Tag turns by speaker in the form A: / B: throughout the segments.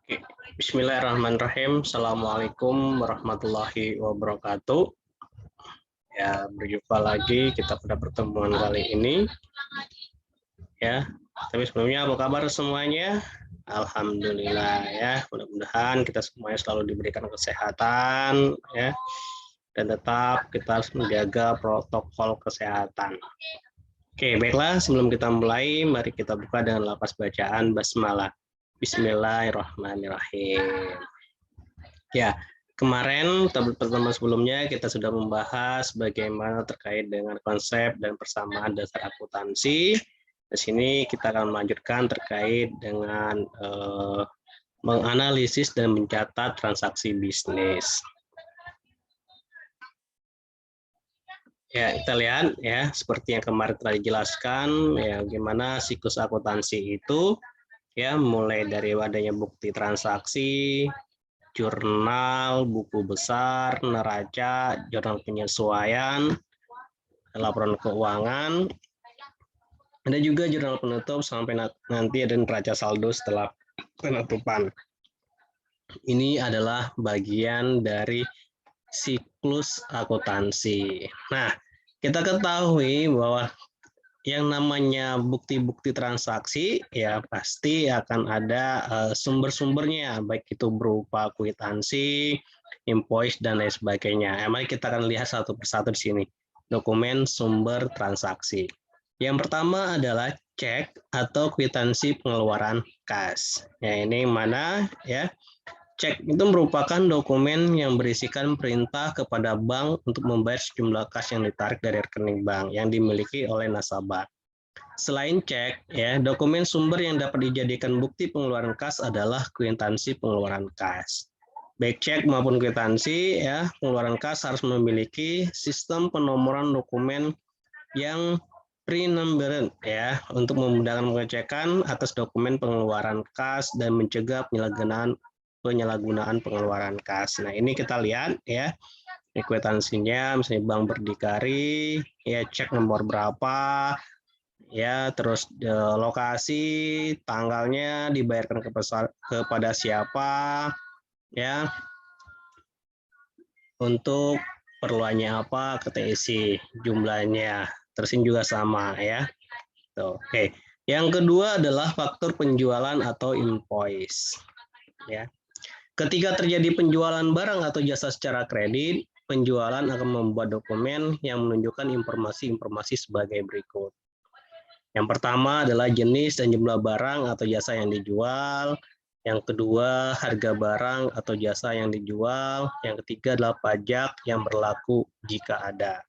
A: Oke. Bismillahirrahmanirrahim. Assalamualaikum warahmatullahi wabarakatuh. Ya, berjumpa lagi kita pada pertemuan kali ini. Ya, tapi sebelumnya apa kabar semuanya? Alhamdulillah ya. Mudah-mudahan kita semuanya selalu diberikan kesehatan ya, dan tetap kita harus menjaga protokol kesehatan. Oke, baiklah, sebelum kita mulai, mari kita buka dengan lafaz bacaan basmalah. Bismillahirrahmanirrahim. Ya, kemarin pertemuan sebelumnya kita sudah membahas bagaimana terkait dengan konsep dan persamaan dasar akuntansi. Di sini kita akan melanjutkan terkait dengan menganalisis dan mencatat transaksi bisnis. Ya, kita lihat ya, seperti yang kemarin telah dijelaskan, ya, bagaimana siklus akuntansi itu, ya, mulai dari adanya bukti transaksi, jurnal, buku besar, neraca, jurnal penyesuaian, laporan keuangan, ada juga jurnal penutup sampai nanti ada neraca saldo setelah penutupan. Ini adalah bagian dari siklus akuntansi. Nah, kita ketahui bahwa yang namanya bukti-bukti transaksi ya pasti akan ada sumber-sumbernya, baik itu berupa kwitansi, invoice, dan lain sebagainya. Mari kita akan lihat satu persatu di sini. Dokumen sumber transaksi. Yang pertama adalah cek atau kwitansi pengeluaran kas. Ya, ini mana ya? Cek itu merupakan dokumen yang berisikan perintah kepada bank untuk membayar sejumlah kas yang ditarik dari rekening bank yang dimiliki oleh nasabah. Selain cek, ya, dokumen sumber yang dapat dijadikan bukti pengeluaran kas adalah kwitansi pengeluaran kas. Baik cek maupun kwitansi, ya, pengeluaran kas harus memiliki sistem penomoran dokumen yang pre-numbered, ya, untuk memudahkan pengecekan atas dokumen pengeluaran kas dan mencegah penyalahgunaan pengeluaran kas. Nah, ini kita lihat ya, kwitansinya misalnya Bank Berdikari, ya, cek nomor berapa, ya, terus lokasi, tanggalnya, dibayarkan kepada siapa, ya, untuk perluannya apa, KTIC, jumlahnya, terus ini juga sama ya. Tuh, oke. Yang kedua adalah faktur penjualan atau invoice, ya. Ketika terjadi penjualan barang atau jasa secara kredit, penjualan akan membuat dokumen yang menunjukkan informasi-informasi sebagai berikut. Yang pertama adalah jenis dan jumlah barang atau jasa yang dijual. Yang kedua, harga barang atau jasa yang dijual. Yang ketiga adalah pajak yang berlaku jika ada.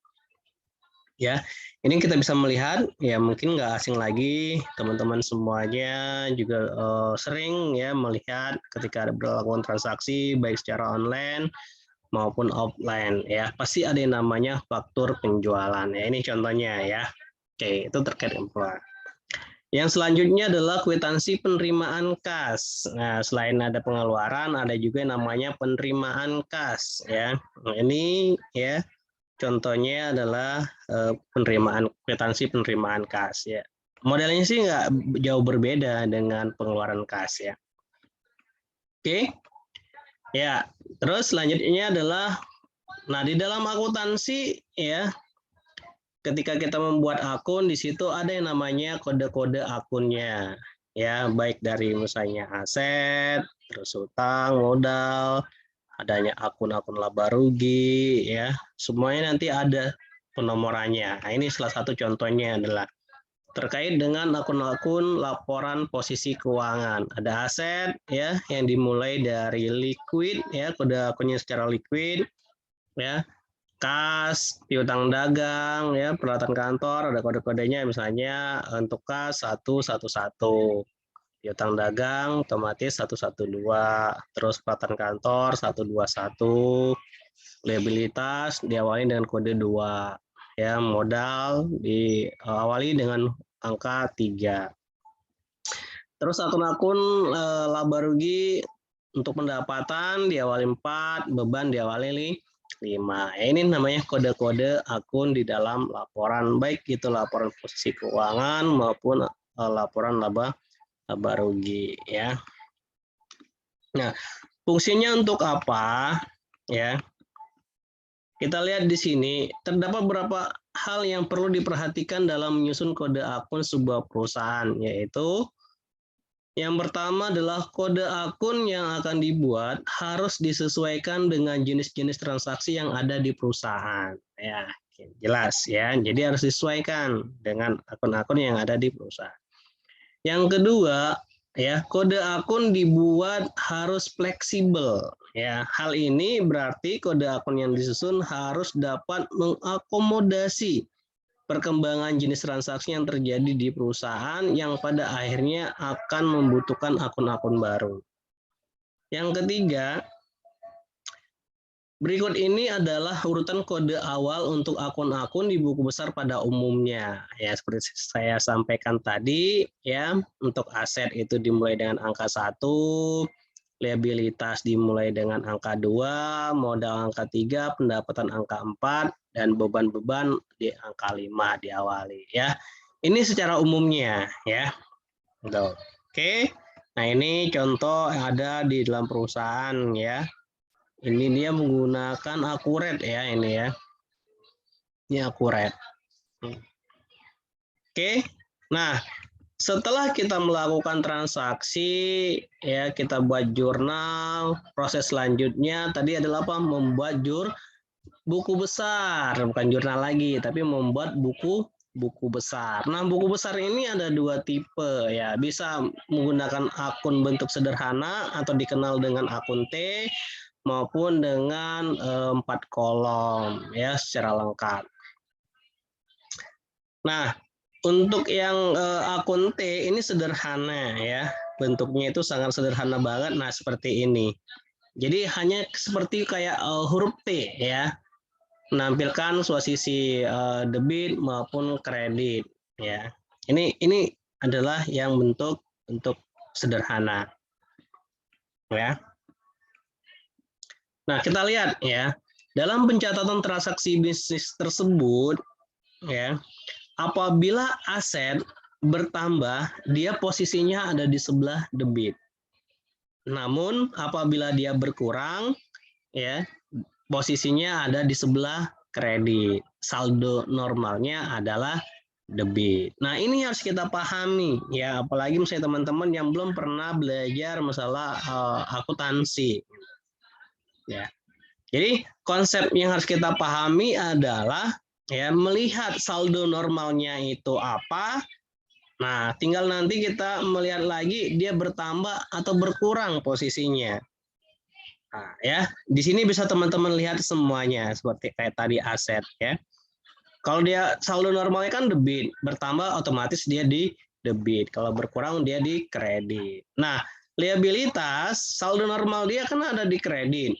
A: Ya, ini kita bisa melihat, ya, mungkin nggak asing lagi, teman-teman semuanya juga sering ya melihat ketika ada berlakukan transaksi baik secara online maupun offline, ya, pasti ada yang namanya faktur penjualan. Ya, ini contohnya ya. Oke, itu terkait info. Yang selanjutnya adalah kwitansi penerimaan kas. Nah, selain ada pengeluaran, ada juga yang namanya penerimaan kas, ya. Nah, ini ya, contohnya adalah kwitansi penerimaan kas, ya. Modelnya sih nggak jauh berbeda dengan pengeluaran kas, ya. Oke, ya. Terus selanjutnya adalah, nah, di dalam akuntansi ya, ketika kita membuat akun di situ ada yang namanya kode-kode akunnya, ya, baik dari misalnya aset, terus utang, modal, adanya akun-akun laba rugi, ya, semuanya nanti ada penomorannya. Nah, ini salah satu contohnya adalah terkait dengan akun-akun laporan posisi keuangan. Ada aset ya yang dimulai dari liquid, ya, kode akunnya secara liquid, ya, kas, piutang dagang, ya, peralatan kantor, ada kode-kodenya misalnya untuk kas 111. Piutang dagang otomatis 112, terus peralatan kantor 121, liabilitas diawali dengan kode 2, ya, modal diawali dengan angka 3. Terus akun-akun laba rugi untuk pendapatan diawali 4, beban diawali 5. Ini namanya kode-kode akun di dalam laporan, baik itu laporan posisi keuangan maupun laporan laba rugi, ya. Nah, fungsinya untuk apa? Ya, kita lihat di sini terdapat beberapa hal yang perlu diperhatikan dalam menyusun kode akun sebuah perusahaan, yaitu yang pertama adalah kode akun yang akan dibuat harus disesuaikan dengan jenis-jenis transaksi yang ada di perusahaan. Ya, jelas ya. Jadi harus disesuaikan dengan akun-akun yang ada di perusahaan. Yang kedua, ya, kode akun dibuat harus fleksibel. Ya, hal ini berarti kode akun yang disusun harus dapat mengakomodasi perkembangan jenis transaksi yang terjadi di perusahaan yang pada akhirnya akan membutuhkan akun-akun baru. Yang ketiga, berikut ini adalah urutan kode awal untuk akun-akun di buku besar pada umumnya. Ya, seperti saya sampaikan tadi, ya, untuk aset itu dimulai dengan angka 1, liabilitas dimulai dengan angka 2, modal angka 3, pendapatan angka 4, dan beban-beban di angka 5 diawali, ya. Ini secara umumnya, ya. Oke. Nah, ini contoh yang ada di dalam perusahaan, ya. Ini dia menggunakan akurat ya, ini ya. Ini akurat. Oke. Nah, setelah kita melakukan transaksi, ya kita buat jurnal. Proses selanjutnya tadi adalah apa? Membuat buku besar, bukan jurnal lagi, tapi membuat buku besar. Nah, buku besar ini ada dua tipe ya. Bisa menggunakan akun bentuk sederhana atau dikenal dengan akun T maupun dengan 4 kolom ya secara lengkap. Nah, untuk yang akun T ini sederhana ya, bentuknya itu sangat sederhana banget. Nah, seperti ini. Jadi hanya seperti kayak huruf T ya, menampilkan posisi debit maupun kredit ya. Ini adalah yang bentuk sederhana ya. Nah, kita lihat ya, dalam pencatatan transaksi bisnis tersebut ya, apabila aset bertambah, dia posisinya ada di sebelah debit. Namun apabila dia berkurang ya, posisinya ada di sebelah kredit. Saldo normalnya adalah debit. Nah, ini harus kita pahami ya, apalagi misalnya teman-teman yang belum pernah belajar masalah akuntansi. Ya. Jadi konsep yang harus kita pahami adalah ya melihat saldo normalnya itu apa. Nah, tinggal nanti kita melihat lagi dia bertambah atau berkurang posisinya. Nah, ya, di sini bisa teman-teman lihat semuanya seperti kayak tadi aset ya. Kalau dia saldo normalnya kan debit, bertambah otomatis dia di debit. Kalau berkurang dia di kredit. Nah, liabilitas saldo normal dia kan ada di kredit.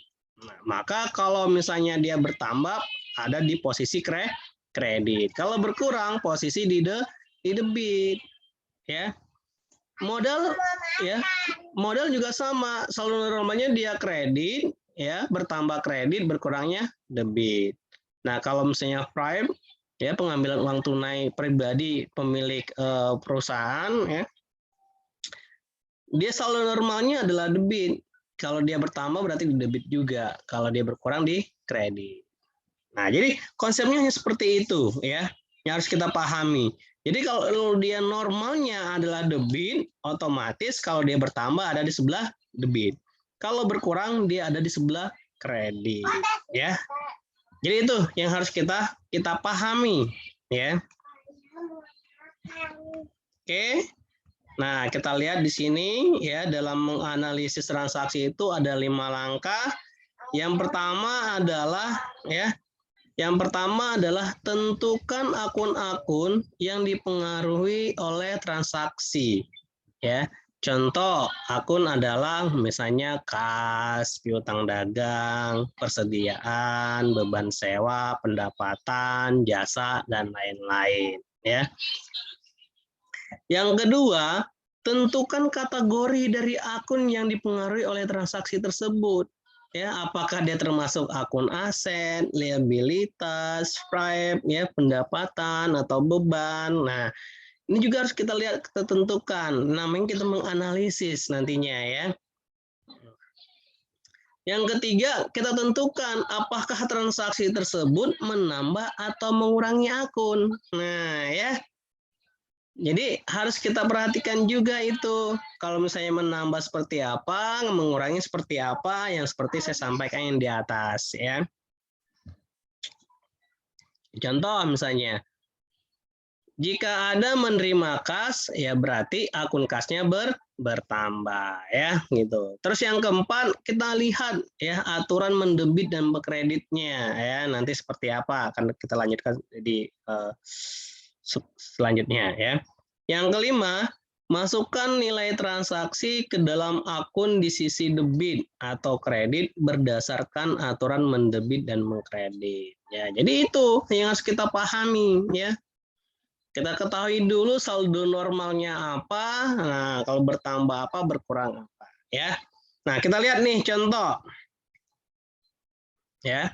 A: Nah, maka kalau misalnya dia bertambah ada di posisi kredit. Kalau berkurang posisi di debit ya. Modal ya. Modal juga sama, saldo normalnya dia kredit ya, bertambah kredit, berkurangnya debit. Nah, kalau misalnya prime ya, pengambilan uang tunai pribadi pemilik perusahaan ya, dia saldo normalnya adalah debit. Kalau dia bertambah berarti di debit juga. Kalau dia berkurang di kredit. Nah, jadi konsepnya seperti itu ya, yang harus kita pahami. Jadi kalau dia normalnya adalah debit, otomatis kalau dia bertambah ada di sebelah debit. Kalau berkurang dia ada di sebelah kredit ya. Jadi itu yang harus kita pahami ya. Oke. Nah, kita lihat di sini ya, dalam menganalisis transaksi itu ada 5 langkah. Yang pertama adalah ya, tentukan akun-akun yang dipengaruhi oleh transaksi ya. Contoh akun adalah misalnya kas, piutang dagang, persediaan, beban sewa, pendapatan, jasa, dan lain-lain ya. Yang kedua, tentukan kategori dari akun yang dipengaruhi oleh transaksi tersebut. Ya, apakah dia termasuk akun aset, liabilitas, prime, ya, pendapatan atau beban. Nah, ini juga harus kita lihat, kita tentukan. Namanya kita menganalisis nantinya ya. Yang ketiga, kita tentukan apakah transaksi tersebut menambah atau mengurangi akun. Nah, ya. Jadi harus kita perhatikan juga itu. Kalau misalnya menambah seperti apa, mengurangi seperti apa, yang seperti saya sampaikan yang di atas, ya. Contoh misalnya, jika ada menerima kas, ya berarti akun kasnya bertambah, ya gitu. Terus yang keempat, kita lihat ya aturan mendebit dan kreditnya, ya nanti seperti apa akan kita lanjutkan di selanjutnya, ya. Yang kelima, masukkan nilai transaksi ke dalam akun di sisi debit atau kredit berdasarkan aturan mendebit dan mengkredit. Ya, jadi itu yang harus kita pahami, ya. Kita ketahui dulu saldo normalnya apa. Nah, kalau bertambah apa, berkurang apa, ya. Nah, kita lihat nih contoh. Ya.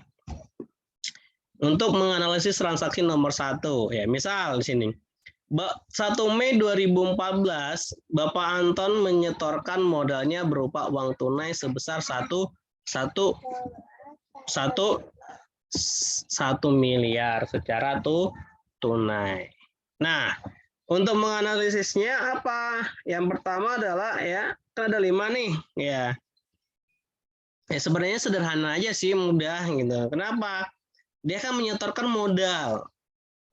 A: Untuk menganalisis transaksi nomor 1, ya. Misal di sini. 1 Mei 2014, Bapak Anton menyetorkan modalnya berupa uang tunai sebesar 1 miliar secara tunai. Nah, untuk menganalisisnya apa? Yang pertama adalah ya, kan ada 5 nih, ya. Ya sebenarnya sederhana aja sih, mudah gitu. Kenapa? Dia kan menyetorkan modal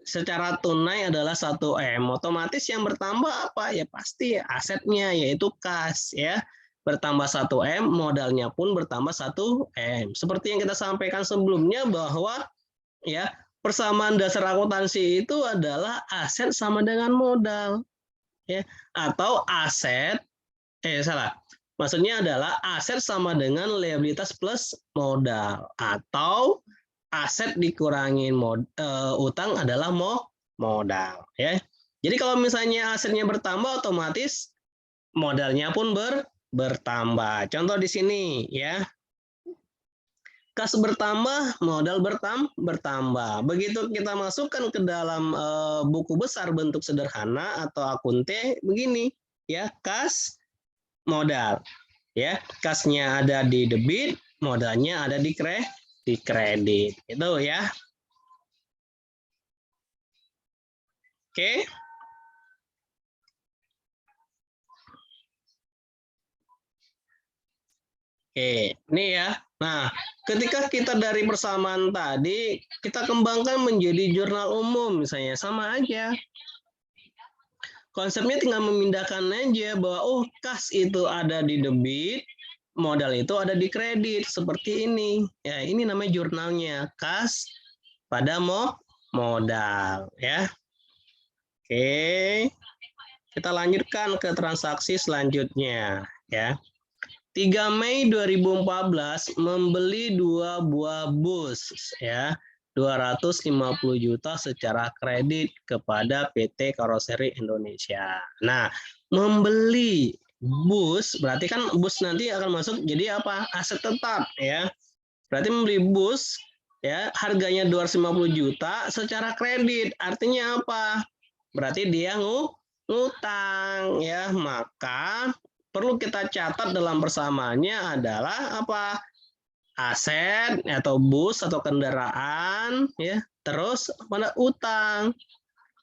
A: secara tunai adalah 1 M. Otomatis yang bertambah apa? Ya pasti asetnya yaitu kas, ya. Bertambah 1 M, modalnya pun bertambah 1 M. Seperti yang kita sampaikan sebelumnya bahwa ya persamaan dasar akuntansi itu adalah aset sama dengan modal, ya, atau aset salah, maksudnya adalah aset sama dengan liabilitas plus modal, atau aset dikurangin utang adalah modal, ya. Jadi kalau misalnya asetnya bertambah, otomatis modalnya pun bertambah. Contoh di sini, ya. Kas bertambah, modal bertambah. Begitu kita masukkan ke dalam buku besar bentuk sederhana atau akun T, begini, ya, kas modal, ya, kasnya ada di debit, modalnya ada di kredit, itu ya. Oke. Oke, ini ya. Nah, ketika kita dari persamaan tadi, kita kembangkan menjadi jurnal umum misalnya, sama aja. Konsepnya tinggal memindahkan aja bahwa oh kas itu ada di debit, modal itu ada di kredit, seperti ini. Ya, ini namanya jurnalnya, kas pada modal, ya. Oke. Kita lanjutkan ke transaksi selanjutnya, ya. 3 Mei 2014 membeli 2 buah bus, ya, 250 juta secara kredit kepada PT Karoseri Indonesia. Nah, membeli bus berarti kan bus nanti akan masuk jadi apa? Aset tetap, ya. Berarti membeli bus, ya, harganya 250 juta secara kredit. Artinya apa? Berarti dia ngutang, ya. Maka perlu kita catat dalam persamaannya adalah apa? Aset atau bus atau kendaraan, ya. Terus pada utang.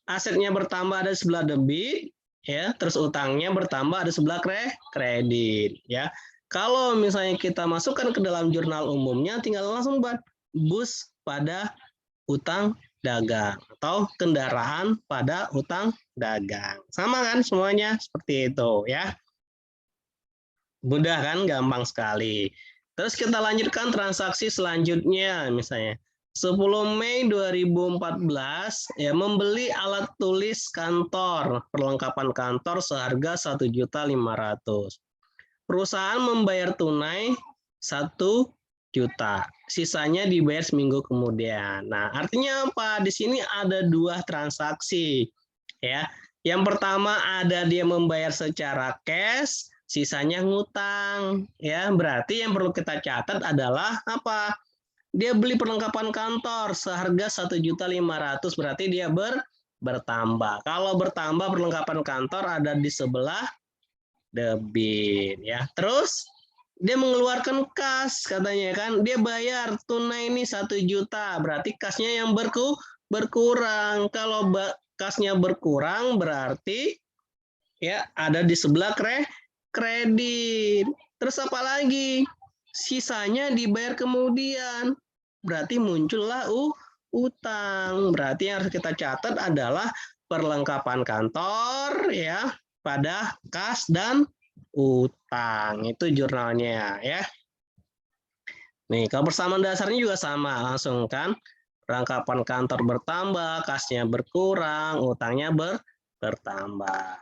A: Asetnya bertambah ada sebelah debit, ya. Terus utangnya bertambah ada sebelah kredit, ya. Kalau misalnya kita masukkan ke dalam jurnal umumnya, tinggal langsung buat bus pada utang dagang atau kendaraan pada utang dagang. Sama kan semuanya seperti itu, ya. Mudah kan, gampang sekali. Terus kita lanjutkan transaksi selanjutnya, misalnya 10 Mei 2014 ya membeli alat tulis kantor, perlengkapan kantor seharga 1.500.000. Perusahaan membayar tunai 1 juta, sisanya dibayar seminggu kemudian. Nah, artinya apa? Di sini ada 2 transaksi, ya. Yang pertama ada dia membayar secara cash, sisanya ngutang, ya. Berarti yang perlu kita catat adalah apa? Dia beli perlengkapan kantor seharga 1.500.000, berarti dia bertambah. Kalau bertambah perlengkapan kantor ada di sebelah debit, ya. Terus Dia mengeluarkan kas katanya kan, dia bayar tunai ini 1 juta, berarti kasnya yang berkurang. Kalau kasnya berkurang berarti ya ada di sebelah kredit. Terus apa lagi? Sisanya dibayar kemudian. Berarti muncullah utang. Berarti yang harus kita catat adalah perlengkapan kantor ya pada kas dan utang. Itu jurnalnya ya. Nih, kalau persamaan dasarnya juga sama, langsung kan. Perlengkapan kantor bertambah, kasnya berkurang, utangnya bertambah.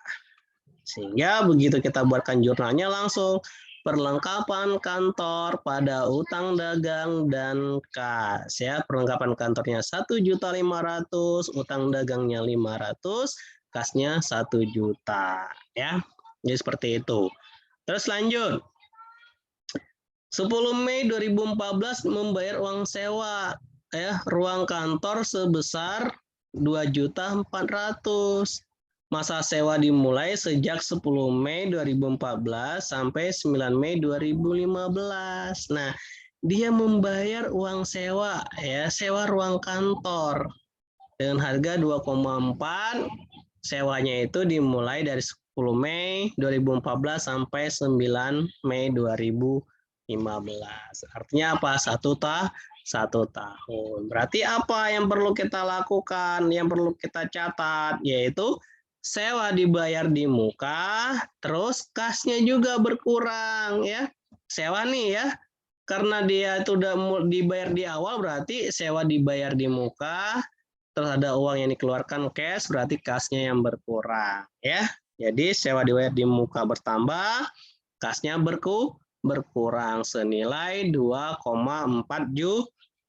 A: Sehingga begitu kita buatkan jurnalnya langsung perlengkapan kantor pada utang dagang dan kas ya. Perlengkapan kantornya 1.500.000, utang dagangnya 500, kasnya 1 juta ya. Jadi seperti itu. Terus lanjut. 10 Mei 2014 membayar uang sewa ya, ruang kantor sebesar 2.400.000. Masa sewa dimulai sejak 10 Mei 2014 sampai 9 Mei 2015. Nah, dia membayar uang sewa ya, sewa ruang kantor dengan harga 2,4. Sewanya itu dimulai dari 10 Mei 2014 sampai 9 Mei 2015. Artinya apa? 1 tahun. Berarti apa yang perlu kita lakukan, yang perlu kita catat, yaitu sewa dibayar di muka, terus kasnya juga berkurang ya. Sewa nih ya, karena dia itu udah dibayar di awal, berarti sewa dibayar di muka, terus ada uang yang dikeluarkan cash, berarti kasnya yang berkurang ya. Jadi sewa dibayar di muka bertambah, kasnya berkurang senilai 2,4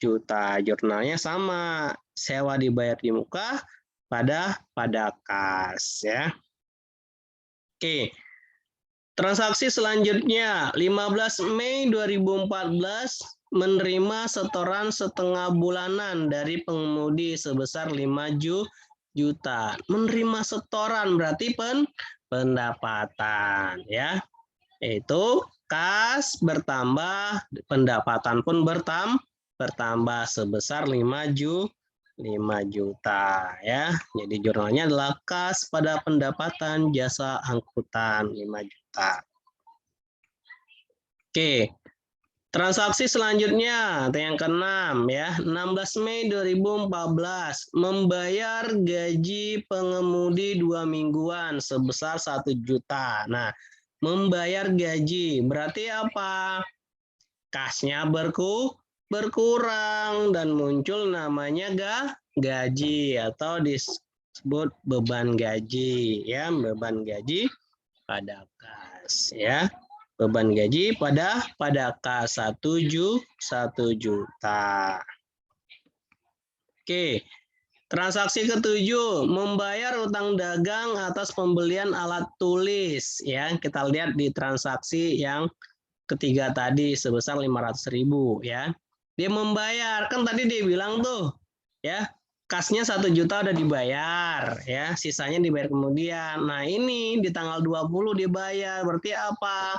A: juta. Jurnalnya sama, sewa dibayar di muka pada kas ya. Oke. Transaksi selanjutnya 15 Mei 2014 menerima setoran setengah bulanan dari pengemudi sebesar 5 juta. Menerima setoran berarti pendapatan ya. Yaitu kas bertambah, pendapatan pun bertambah sebesar 5 juta ya. Jadi jurnalnya adalah kas pada pendapatan jasa angkutan 5 juta. Oke. Transaksi selanjutnya yang ke-6 ya, 16 Mei 2014 membayar gaji pengemudi 2 mingguan sebesar 1 juta. Nah, membayar gaji berarti apa? Kasnya berkurang dan muncul namanya gaji atau disebut beban gaji ya, beban gaji pada kas ya. Beban gaji pada kas 1 juta. Oke. Transaksi ke-7 membayar utang dagang atas pembelian alat tulis ya. Kita lihat di transaksi yang ketiga tadi sebesar 500.000 ya. Dia membayar, kan tadi dia bilang tuh ya, kasnya 1 juta udah dibayar ya, sisanya dibayar kemudian. Nah, ini di tanggal 20 dibayar, berarti apa?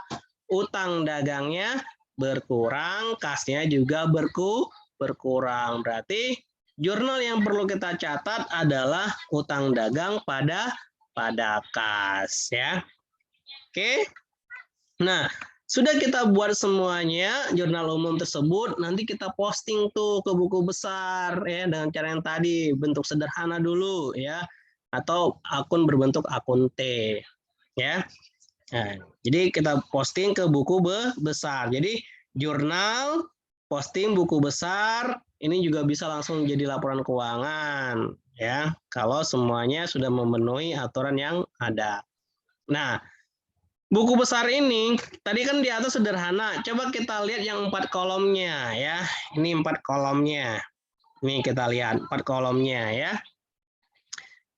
A: Utang dagangnya berkurang, kasnya juga berkurang. Berarti jurnal yang perlu kita catat adalah utang dagang pada kas ya. Oke. Nah, sudah kita buat semuanya jurnal umum tersebut, nanti kita posting tuh ke buku besar ya dengan cara yang tadi, bentuk sederhana dulu ya, atau akun berbentuk akun T ya. Nah, jadi kita posting ke buku besar. Jadi jurnal, posting buku besar, ini juga bisa langsung jadi laporan keuangan ya, kalau semuanya sudah memenuhi aturan yang ada. Nah, buku besar ini, tadi kan di atas sederhana. Coba kita lihat yang 4 kolomnya ya. Ini 4 kolomnya. Ini kita lihat 4 kolomnya ya.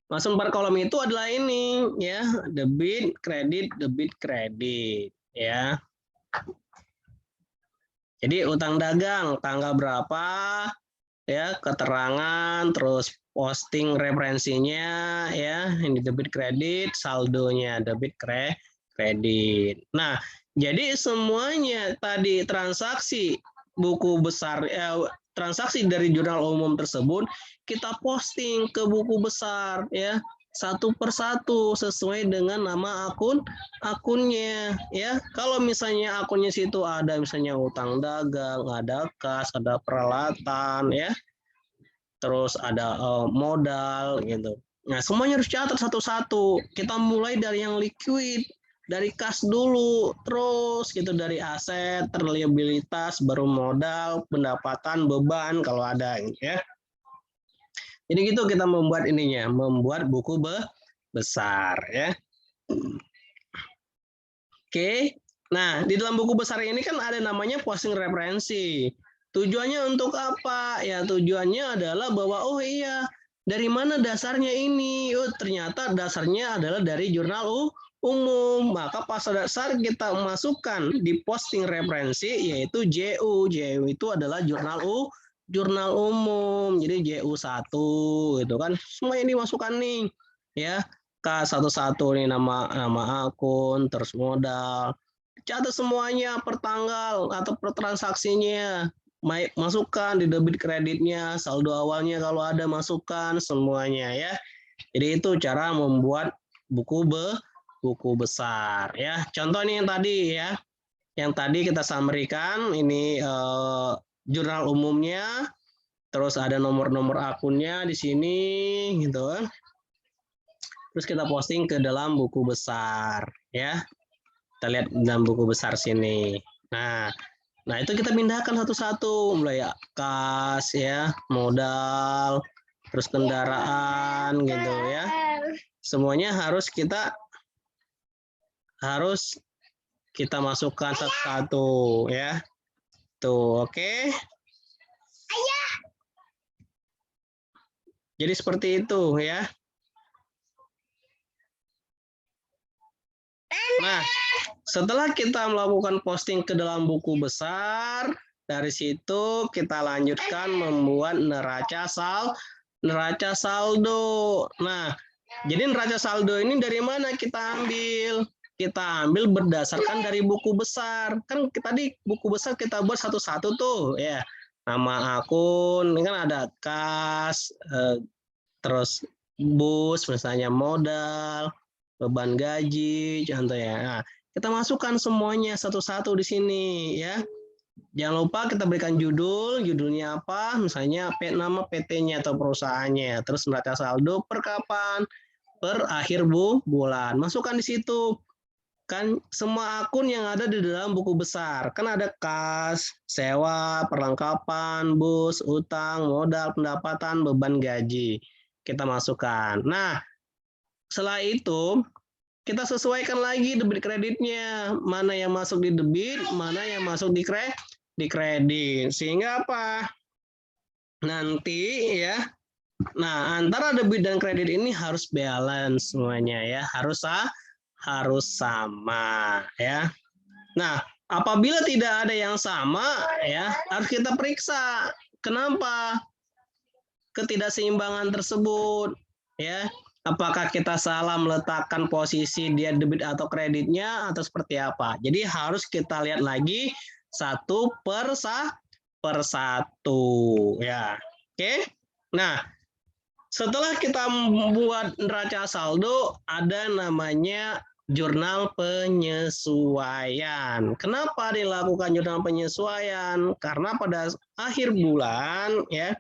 A: Masuk 4 kolom itu adalah ini ya, debit, kredit ya. Jadi utang dagang tanggal berapa ya, keterangan, terus posting referensinya ya, ini debit kredit, saldonya debit kredit. Nah, jadi semuanya tadi transaksi buku besar, transaksi dari jurnal umum tersebut kita posting ke buku besar ya, satu persatu sesuai dengan nama akunnya ya. Kalau misalnya akunnya situ ada misalnya utang dagang, ada kas, ada peralatan ya, terus ada modal gitu. Nah, semuanya harus catat satu-satu. Kita mulai dari yang liquid, dari kas dulu, terus gitu dari aset, liabilitas, baru modal, pendapatan, beban kalau ada ya. Jadi gitu kita membuat ininya, membuat buku besar ya. Oke. Nah, di dalam buku besar ini kan ada namanya posting referensi. Tujuannya untuk apa? Ya, tujuannya adalah bahwa oh iya, dari mana dasarnya ini? Oh, ternyata dasarnya adalah dari jurnal umum. Maka pas dasar kita masukkan di posting referensi yaitu JU. JU itu adalah jurnal umum. Jadi JU1 gitu kan. Semua ini masukkan nih ya. K11 nih nama akun, terus modal. Catat semuanya per tanggal atau per transaksinya. Masukkan di debit kreditnya, saldo awalnya kalau ada masukkan semuanya ya. Jadi itu cara membuat buku besar ya. Contoh nih yang tadi ya. Yang tadi kita summary-kan ini jurnal umumnya, terus ada nomor-nomor akunnya di sini gitu kan. Terus kita posting ke dalam buku besar ya. Kita lihat dalam buku besar sini. Nah, itu kita pindahkan satu-satu, mulai kas ya, modal, terus kendaraan gitu ya. Semuanya harus kita masukkan satu-satu ya. Tuh, oke. Jadi seperti itu ya. Nah, setelah kita melakukan posting ke dalam buku besar, dari situ kita lanjutkan membuat neraca saldo. Nah, jadi neraca saldo ini dari mana kita ambil? Kita ambil berdasarkan dari buku besar. Kan tadi buku besar kita buat satu-satu tuh ya. Nama akun, ini kan ada kas, terus bus, misalnya modal, beban gaji, contohnya. Nah, kita masukkan semuanya satu-satu di sini ya. Jangan lupa kita berikan judulnya apa, misalnya nama PT-nya atau perusahaannya, terus neraca saldo per kapan, per akhir bulan. Masukkan di situ. Kan semua akun yang ada di dalam buku besar. Kan ada kas, sewa, perlengkapan, bus, utang, modal, pendapatan, beban gaji. Kita masukkan. Nah, setelah itu kita sesuaikan lagi debit kreditnya, mana yang masuk di debit, mana yang masuk di kredit. Sehingga apa? Nanti ya. Nah, antara debit dan kredit ini harus balance semuanya ya, harus sama ya. Nah, apabila tidak ada yang sama ya, harus kita periksa kenapa ketidakseimbangan tersebut ya. Apakah kita salah meletakkan posisi dia debit atau kreditnya atau seperti apa? Jadi harus kita lihat lagi satu per satu ya. Oke. Nah, setelah kita membuat neraca saldo ada namanya jurnal penyesuaian. Kenapa dilakukan jurnal penyesuaian? Karena pada akhir bulan ya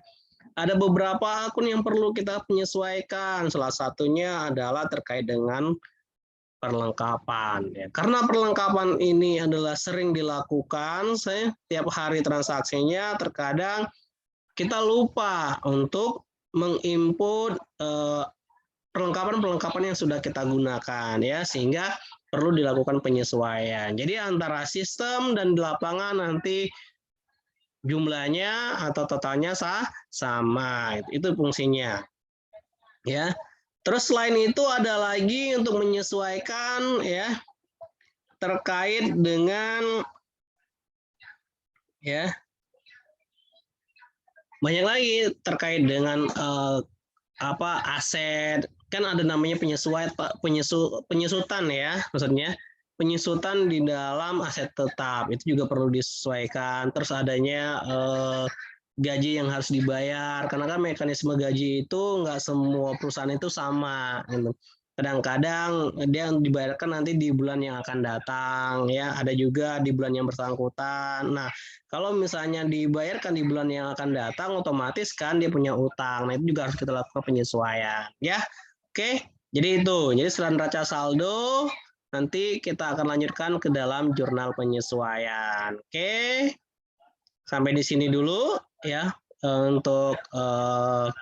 A: ada beberapa akun yang perlu kita menyesuaikan. Salah satunya adalah terkait dengan perlengkapan. Ya. Karena perlengkapan ini adalah sering dilakukan, setiap hari transaksinya, terkadang kita lupa untuk menginput perlengkapan-perlengkapan yang sudah kita gunakan, ya, sehingga perlu dilakukan penyesuaian. Jadi antara sistem dan di lapangan nanti jumlahnya atau totalnya sama, itu fungsinya. Ya. Terus selain itu ada lagi untuk menyesuaikan ya terkait dengan ya banyak lagi terkait dengan aset, kan ada namanya penyesuaian, penyusutan ya maksudnya. penyusutan di dalam aset tetap itu juga perlu disesuaikan. Terus adanya gaji yang harus dibayar, karena kan mekanisme gaji itu nggak semua perusahaan itu sama. Gitu. Kadang-kadang dia dibayarkan nanti di bulan yang akan datang, ya. Ada juga di bulan yang bersangkutan. Nah, kalau misalnya dibayarkan di bulan yang akan datang, otomatis kan dia punya utang. Nah, itu juga harus kita lakukan penyesuaian, ya. Oke, jadi itu. Jadi setelah neraca saldo, nanti kita akan lanjutkan ke dalam jurnal penyesuaian. Oke, sampai di sini dulu ya untuk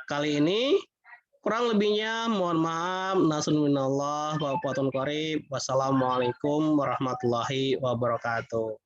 A: kali ini. Kurang lebihnya mohon maaf. Nasunminallah wa qarib. Wassalamualaikum warahmatullahi wabarakatuh.